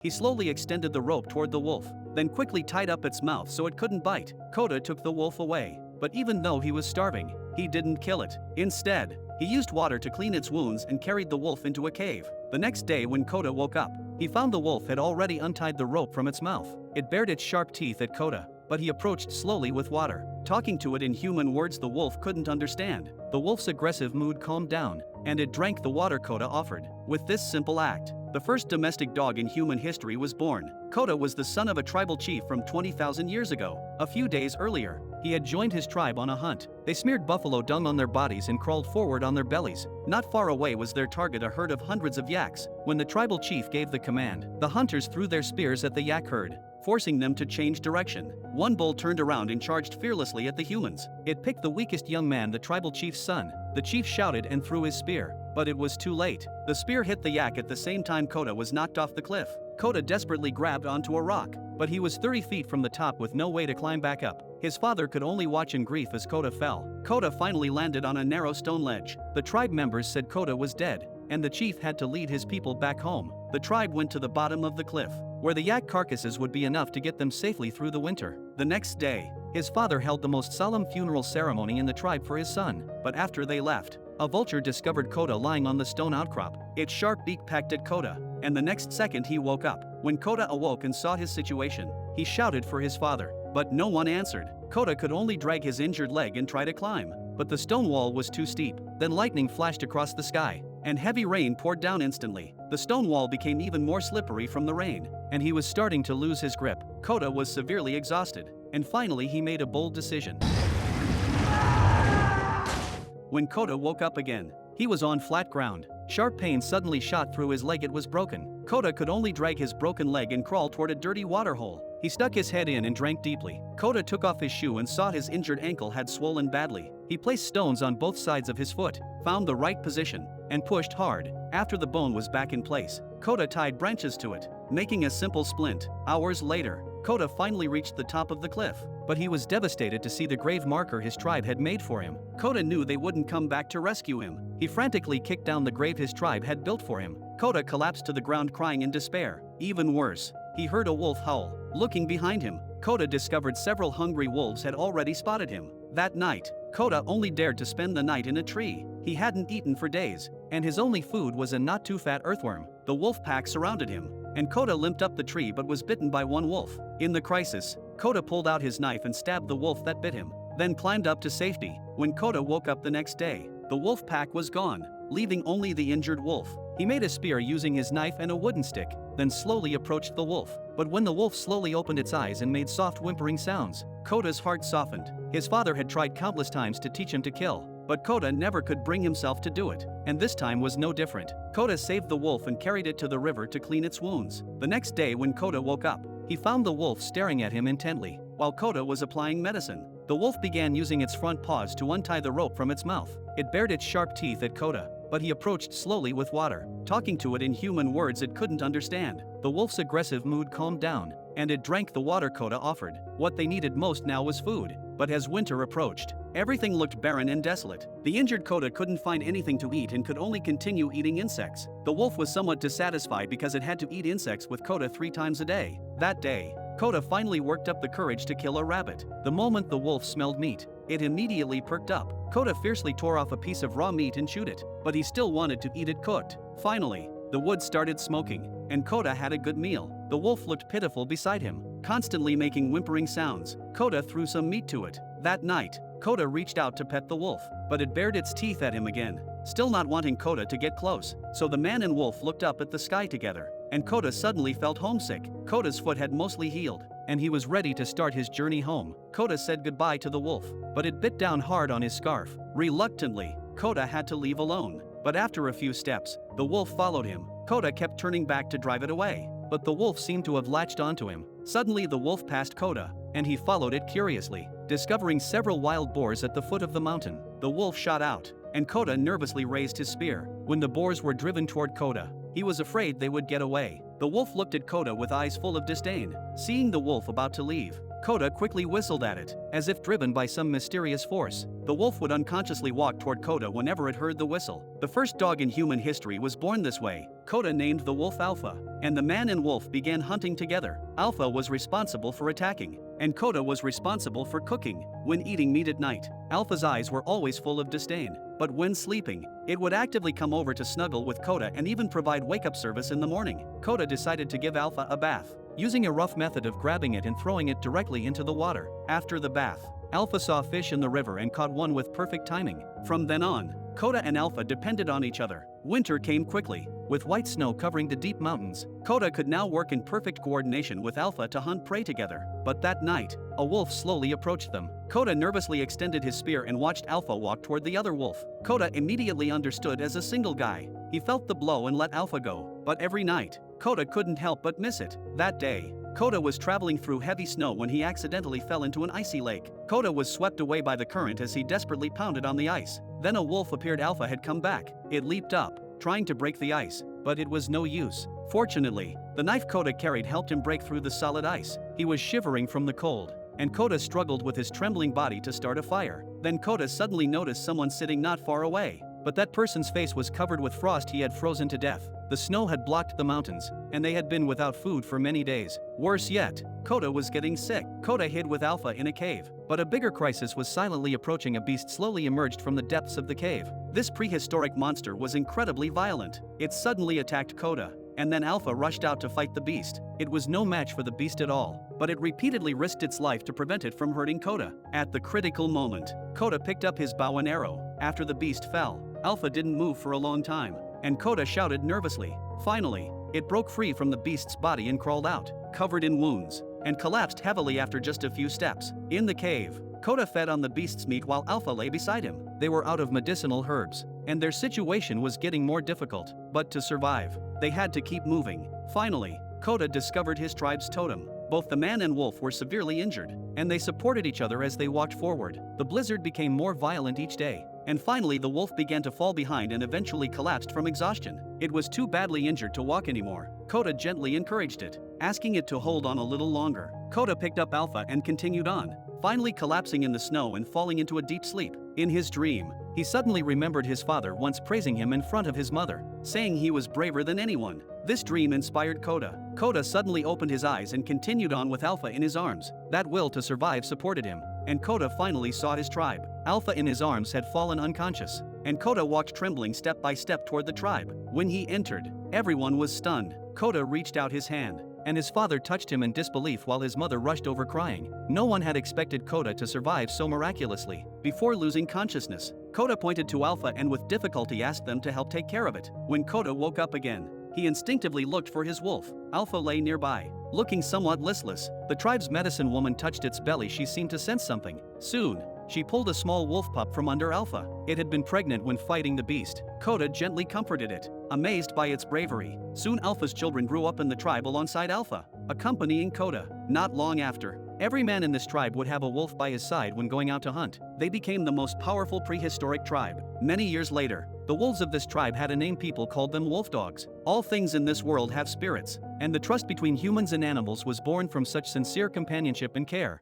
He slowly extended the rope toward the wolf, then quickly tied up its mouth so it couldn't bite. Cota took the wolf away, but even though he was starving, he didn't kill it. Instead, he used water to clean its wounds and carried the wolf into a cave. The next day when Cota woke up, he found the wolf had already untied the rope from its mouth. It bared its sharp teeth at Cota, but he approached slowly with water, talking to it in human words the wolf couldn't understand. The wolf's aggressive mood calmed down, and it drank the water Cota offered. With this simple act, the first domestic dog in human history was born. Cota was the son of a tribal chief from 20,000 years ago. A few days earlier, he had joined his tribe on a hunt. They smeared buffalo dung on their bodies and crawled forward on their bellies. Not far away was their target, a herd of hundreds of yaks. When the tribal chief gave the command, the hunters threw their spears at the yak herd, forcing them to change direction. One bull turned around and charged fearlessly at the humans. It picked the weakest young man, the tribal chief's son. The chief shouted and threw his spear, but it was too late. The spear hit the yak at the same time Cota was knocked off the cliff. Cota desperately grabbed onto a rock, but he was 30 feet from the top with no way to climb back up. His father could only watch in grief as Cota fell. Cota finally landed on a narrow stone ledge. The tribe members said Cota was dead, and the chief had to lead his people back home. The tribe went to the bottom of the cliff, where the yak carcasses would be enough to get them safely through the winter. The next day, his father held the most solemn funeral ceremony in the tribe for his son, but after they left, a vulture discovered Cota lying on the stone outcrop. Its sharp beak pecked at Cota, and the next second he woke up. When Cota awoke and saw his situation, he shouted for his father, but no one answered. Cota could only drag his injured leg and try to climb, but the stone wall was too steep. Then lightning flashed across the sky, and heavy rain poured down instantly. The stone wall became even more slippery from the rain, and he was starting to lose his grip. Cota was severely exhausted, and finally he made a bold decision. When Cota woke up again, he was on flat ground. Sharp pain suddenly shot through his leg. It was broken. Cota could only drag his broken leg and crawl toward a dirty water hole. He stuck his head in and drank deeply. Cota took off his shoe and saw his injured ankle had swollen badly. He placed stones on both sides of his foot, found the right position, and pushed hard. After the bone was back in place, Cota tied branches to it, making a simple splint. Hours later, Cota finally reached the top of the cliff, but he was devastated to see the grave marker his tribe had made for him. Cota knew they wouldn't come back to rescue him. He frantically kicked down the grave his tribe had built for him. Cota collapsed to the ground crying in despair. Even worse, he heard a wolf howl. Looking behind him, Cota discovered several hungry wolves had already spotted him. That night, Cota only dared to spend the night in a tree. He hadn't eaten for days, and his only food was a not-too-fat earthworm. The wolf pack surrounded him, and Cota limped up the tree but was bitten by one wolf. In the crisis, Cota pulled out his knife and stabbed the wolf that bit him, then climbed up to safety. When Cota woke up the next day, the wolf pack was gone, leaving only the injured wolf. He made a spear using his knife and a wooden stick, then slowly approached the wolf. But when the wolf slowly opened its eyes and made soft whimpering sounds, Cota's heart softened. His father had tried countless times to teach him to kill, but Cota never could bring himself to do it, and this time was no different. Cota saved the wolf and carried it to the river to clean its wounds. The next day when Cota woke up, he found the wolf staring at him intently, while Cota was applying medicine. The wolf began using its front paws to untie the rope from its mouth. It bared its sharp teeth at Cota, but he approached slowly with water, talking to it in human words it couldn't understand. The wolf's aggressive mood calmed down, and it drank the water Cota offered. What they needed most now was food, but as winter approached, everything looked barren and desolate. The injured Cota couldn't find anything to eat and could only continue eating insects. The wolf was somewhat dissatisfied because it had to eat insects with Cota 3 times a day. That day, Cota finally worked up the courage to kill a rabbit. The moment the wolf smelled meat, it immediately perked up. Cota fiercely tore off a piece of raw meat and chewed it, but he still wanted to eat it cooked. Finally, the wood started smoking, and Cota had a good meal. The wolf looked pitiful beside him, constantly making whimpering sounds. Cota threw some meat to it. That night, Cota reached out to pet the wolf, but it bared its teeth at him again, still not wanting Cota to get close. So the man and wolf looked up at the sky together, and Cota suddenly felt homesick. Cota's foot had mostly healed, and he was ready to start his journey home. Cota said goodbye to the wolf, but it bit down hard on his scarf. Reluctantly, Cota had to leave alone, but after a few steps, the wolf followed him. Cota kept turning back to drive it away, but the wolf seemed to have latched onto him. Suddenly the wolf passed Cota, and he followed it curiously, discovering several wild boars at the foot of the mountain. The wolf shot out, and Cota nervously raised his spear. When the boars were driven toward Cota, he was afraid they would get away. The wolf looked at Cota with eyes full of disdain. Seeing the wolf about to leave, Cota quickly whistled at it, as if driven by some mysterious force. The wolf would unconsciously walk toward Cota whenever it heard the whistle. The first dog in human history was born this way. Cota named the wolf Alpha, and the man and wolf began hunting together. Alpha was responsible for attacking, and Cota was responsible for cooking. When eating meat at night, Alpha's eyes were always full of disdain, but when sleeping, it would actively come over to snuggle with Cota and even provide wake-up service in the morning. Cota decided to give Alpha a bath, using a rough method of grabbing it and throwing it directly into the water. After the bath, Alpha saw fish in the river and caught one with perfect timing. From then on, Cota and Alpha depended on each other. Winter came quickly, with white snow covering the deep mountains. Cota could now work in perfect coordination with Alpha to hunt prey together. But that night, a wolf slowly approached them. Cota nervously extended his spear and watched Alpha walk toward the other wolf. Cota immediately understood as a single guy. He felt the blow and let Alpha go. But every night, Cota couldn't help but miss it. That day, Cota was traveling through heavy snow when he accidentally fell into an icy lake. Cota was swept away by the current as he desperately pounded on the ice. Then a wolf appeared. Alpha had come back. It leaped up, trying to break the ice, but it was no use. Fortunately, the knife Cota carried helped him break through the solid ice. He was shivering from the cold, and Cota struggled with his trembling body to start a fire. Then Cota suddenly noticed someone sitting not far away. But that person's face was covered with frost. He had frozen to death. The snow had blocked the mountains, and they had been without food for many days. Worse yet, Cota was getting sick. Cota hid with Alpha in a cave. But a bigger crisis was silently approaching. A beast slowly emerged from the depths of the cave. This prehistoric monster was incredibly violent. It suddenly attacked Cota, and then Alpha rushed out to fight the beast. It was no match for the beast at all, but it repeatedly risked its life to prevent it from hurting Cota. At the critical moment, Cota picked up his bow and arrow. After the beast fell, Alpha didn't move for a long time, and Cota shouted nervously. Finally, it broke free from the beast's body and crawled out, covered in wounds, and collapsed heavily after just a few steps. In the cave, Cota fed on the beast's meat while Alpha lay beside him. They were out of medicinal herbs, and their situation was getting more difficult. But to survive, they had to keep moving. Finally, Cota discovered his tribe's totem. Both the man and wolf were severely injured, and they supported each other as they walked forward. The blizzard became more violent each day, and finally the wolf began to fall behind and eventually collapsed from exhaustion. It was too badly injured to walk anymore. Cota gently encouraged it, asking it to hold on a little longer. Cota picked up Alpha and continued on, finally collapsing in the snow and falling into a deep sleep. In his dream, he suddenly remembered his father once praising him in front of his mother, saying he was braver than anyone. This dream inspired Cota. Cota suddenly opened his eyes and continued on with Alpha in his arms. That will to survive supported him, and Cota finally saw his tribe. Alpha in his arms had fallen unconscious, and Cota walked trembling step by step toward the tribe. When he entered, everyone was stunned. Cota reached out his hand, and his father touched him in disbelief while his mother rushed over crying. No one had expected Cota to survive so miraculously. Before losing consciousness, Cota pointed to Alpha and with difficulty asked them to help take care of it. When Cota woke up again, he instinctively looked for his wolf. Alpha lay nearby, looking somewhat listless. The tribe's medicine woman touched its belly. She seemed to sense something. Soon, she pulled a small wolf pup from under Alpha. It had been pregnant when fighting the beast. Cota gently comforted it, amazed by its bravery. Soon Alpha's children grew up in the tribe alongside Alpha, accompanying Cota. Not long after, every man in this tribe would have a wolf by his side when going out to hunt. They became the most powerful prehistoric tribe. Many years later, the wolves of this tribe had a name. People called them wolf dogs. All things in this world have spirits, and the trust between humans and animals was born from such sincere companionship and care.